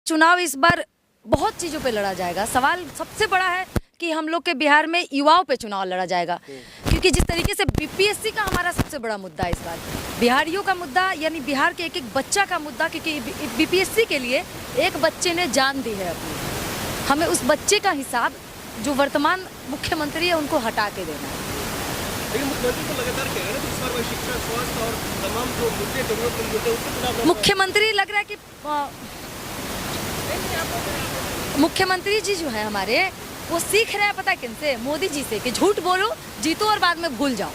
चुनाव इस बार बहुत चीज़ों पे लड़ा जाएगा। सवाल सबसे बड़ा है कि हम लोग के बिहार में युवाओं पे चुनाव लड़ा जाएगा, क्योंकि जिस तरीके से बीपीएससी का हमारा सबसे बड़ा मुद्दा है इस बार, बिहारियों का मुद्दा, यानी बिहार के एक एक बच्चा का मुद्दा, क्योंकि बीपीएससी के लिए एक बच्चे ने जान दी है अपनी। हमें उस बच्चे का हिसाब जो वर्तमान मुख्यमंत्री है उनको हटा के देना है। लेकिन मुख्यमंत्री को लगातार कह रहे हैं कि इस बार शिक्षा, स्वास्थ्य और तमाम जो मुद्दे जरूरतमंद मुद्दे उसको चुनाव मुख्यमंत्री लग रहा है कि मुख्यमंत्री जी जो है हमारे, वो सीख रहे हैं पता है किनसे? मोदी जी से, कि झूठ बोलो, जीतो और बाद में भूल जाओ।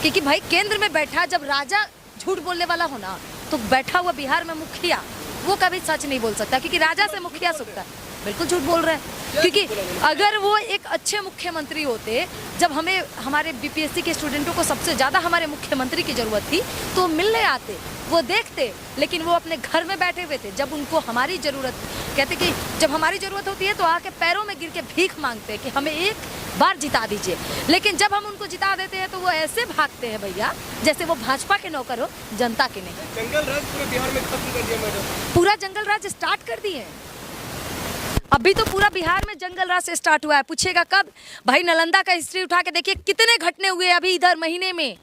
क्योंकि भाई केंद्र में बैठा, जब राजा झूठ बोलने वाला हो ना, तो बैठा हुआ बिहार में मुखिया वो कभी सच नहीं बोल सकता, क्योंकि राजा से मुखिया सुखता है। बिल्कुल झूठ बोल रहे हैं, क्योंकि अगर वो एक अच्छे मुख्यमंत्री होते, जब हमें हमारे बीपीएससी के स्टूडेंटों को सबसे ज़्यादा हमारे मुख्यमंत्री की ज़रूरत थी, तो मिलने आते, वो देखते, लेकिन वो अपने घर में बैठे हुए थे। जब उनको हमारी ज़रूरत, कहते कि जब हमारी ज़रूरत होती है तो आके पैरों में गिर के भीख मांगते हैं कि हमें एक बार जिता दीजिए। लेकिन जब हम उनको जिता देते हैं तो वो ऐसे भागते हैं भैया जैसे वो भाजपा के नौकर हो, जनता के नहीं। जंगल राज पूरे बिहार में खत्म कर दिया मैडम। पूरा जंगल राज स्टार्ट कर दिए। अभी तो पूरा बिहार में जंगल राज से स्टार्ट हुआ है। पूछेगा कब? भाई नालंदा का हिस्ट्री उठा के देखिए, कितने घटने हुए अभी इधर महीने में।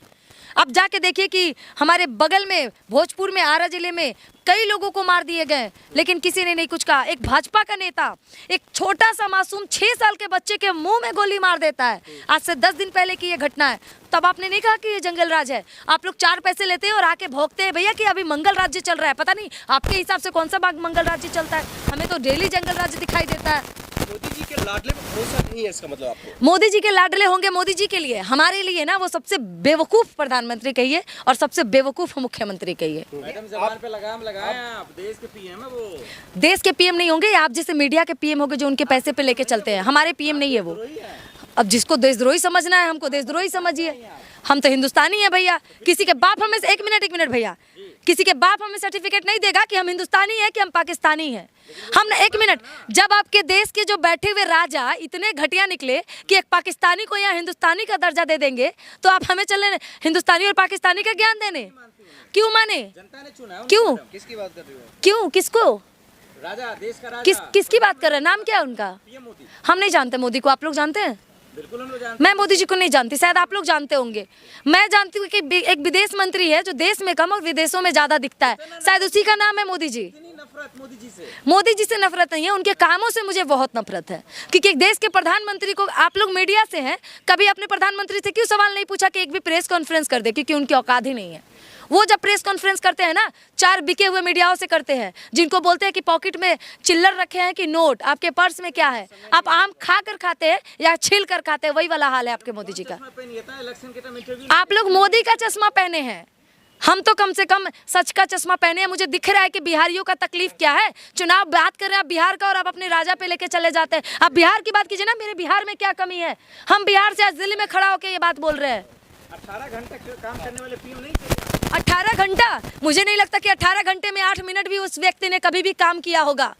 अब जाके देखिए कि हमारे बगल में भोजपुर में, आरा जिले में कई लोगों को मार दिए गए, लेकिन किसी ने नहीं कुछ कहा। एक भाजपा का नेता एक छोटा सा मासूम 6 साल के बच्चे के मुंह में गोली मार देता है। आज से 10 दिन पहले की ये घटना है। तब आपने नहीं कहा कि ये जंगल राज है। आप लोग 4 पैसे लेते हैं और आके भोंकते हैं भैया कि अभी मंगल राज्य चल रहा है। पता नहीं आपके हिसाब से कौन सा मंगल राज्य चलता है? हमें तो डेली जंगल राज्य दिखाई देता है। मोदी जी के लाडले पर भरोसा नहीं है, इसका मतलब आपको? मोदी जी के लाडले होंगे मोदी जी के लिए, हमारे लिए ना वो सबसे बेवकूफ प्रधानमंत्री कहिए और सबसे बेवकूफ मुख्यमंत्री कहिए। मैडम जबान पे लगाम लगाएं, आप देश के पीएम है। वो देश के पीएम नहीं होंगे, आप जैसे मीडिया के पीएम होंगे जो उनके पैसे पे लेके चलते हैं। हमारे पीएम नहीं है वो। अब जिसको देशद्रोही समझना है, हमको देशद्रोही समझिए। हम तो हिंदुस्तानी है भैया। किसी के बाप हमें एक मिनट भैया, किसी के बाप हमें सर्टिफिकेट नहीं देगा कि हम हिंदुस्तानी है कि हम पाकिस्तानी है। हम ना, एक मिनट, जब आपके देश के जो बैठे हुए राजा इतने घटिया निकले कि एक पाकिस्तानी को यहाँ हिंदुस्तानी का दर्जा दे देंगे, तो आप हमें चले हिंदुस्तानी और पाकिस्तानी का ज्ञान देने? क्यों माने? जनता ने चुना। क्यों? किसकी बात कर रही हो? क्यों? किसको? राजा, देश का राजा। किसकी बात कर रहे हैं? नाम क्या है उनका? पीएम मोदी। हम नहीं जानते मोदी को। आप लोग जानते हैं? बिल्कुल हम लोग जानते। मैं मोदी जी को नहीं जानती, शायद आप लोग जानते होंगे। मैं जानती हूँ कि एक विदेश मंत्री है जो देश में कम और विदेशों में ज्यादा दिखता है, शायद उसी का नाम है मोदी जी। नफरत मोदी जी से। मोदी जी से नफरत नहीं है, उनके कामों से मुझे बहुत नफरत है। क्योंकि एक देश के प्रधानमंत्री को, आप लोग मीडिया से हैं, कभी अपने प्रधानमंत्री से क्यों सवाल नहीं पूछा कि एक भी प्रेस कॉन्फ्रेंस कर दे? क्योंकि उनकी औकात ही नहीं है। वो जब प्रेस कॉन्फ्रेंस करते हैं ना, 4 बिके हुए मीडियाओं से करते हैं, जिनको बोलते हैं कि पॉकेट में चिल्लर रखे हैं कि नोट, आपके पर्स में क्या है? आप आम खा कर खाते हैं या छील कर खाते हैं? वही वाला हाल है आपके मोदी जी का। आप लोग मोदी का चश्मा पहने हैं, हम तो कम से कम सच का चश्मा पहने हैं। मुझे दिख रहा है कि बिहारियों का तकलीफ क्या है। चुनाव बात कर रहे हैं आप बिहार का और आप अपने राजा पे लेके चले जाते हैं। आप बिहार की बात कीजिए ना, मेरे बिहार में क्या कमी है? हम बिहार से आज दिल्ली में खड़ा होकर ये बात बोल रहे हैं। 18 घंटे काम करने वाले पीएम नहीं चाहिए। 18 घंटा? मुझे नहीं लगता कि 18 घंटे में 8 मिनट भी उस व्यक्ति ने कभी भी काम किया होगा।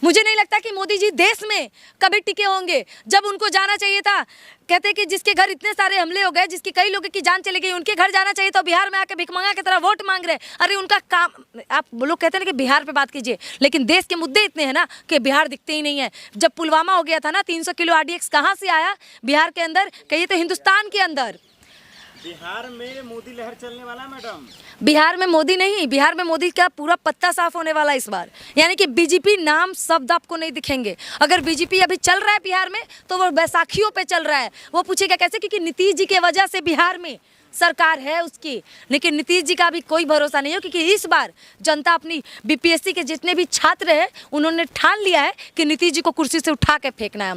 मुझे नहीं लगता कि मोदी जी देश में कभी टिके होंगे। जब उनको जाना चाहिए था, कहते कि जिसके घर इतने सारे हमले हो गए, जिसकी कई लोगों की जान चली गई, उनके घर जाना चाहिए, तो बिहार में आके भिखमंगा की तरह वोट मांग रहे। अरे उनका काम, आप लोग कहते हैं ना कि बिहार पे बात कीजिए, लेकिन देश के मुद्दे इतने हैं ना कि बिहार दिखते ही नहीं है। जब पुलवामा हो गया था ना, 300 किलो RDX कहाँ से आया बिहार के अंदर? कहिए तो हिंदुस्तान के अंदर। बिहार में मोदी लहर चलने वाला है मैडम। बिहार में मोदी नहीं, बिहार में मोदी का पूरा पत्ता साफ होने वाला है इस बार। यानी कि बीजेपी नाम शब्द आपको नहीं दिखेंगे। अगर बीजेपी अभी चल रहा है बिहार में तो वो बैसाखियों पे चल रहा है। वो पूछेगा कैसे? क्योंकि नीतीश जी के वजह से बिहार में सरकार है उसकी, लेकिन नीतीश जी का भी कोई भरोसा नहीं है। क्योंकि इस बार जनता अपनी बीपीएससी के जितने भी छात्र हैं, उन्होंने ठान लिया है कि नीतीश जी को कुर्सी से उठा के फेंकना है।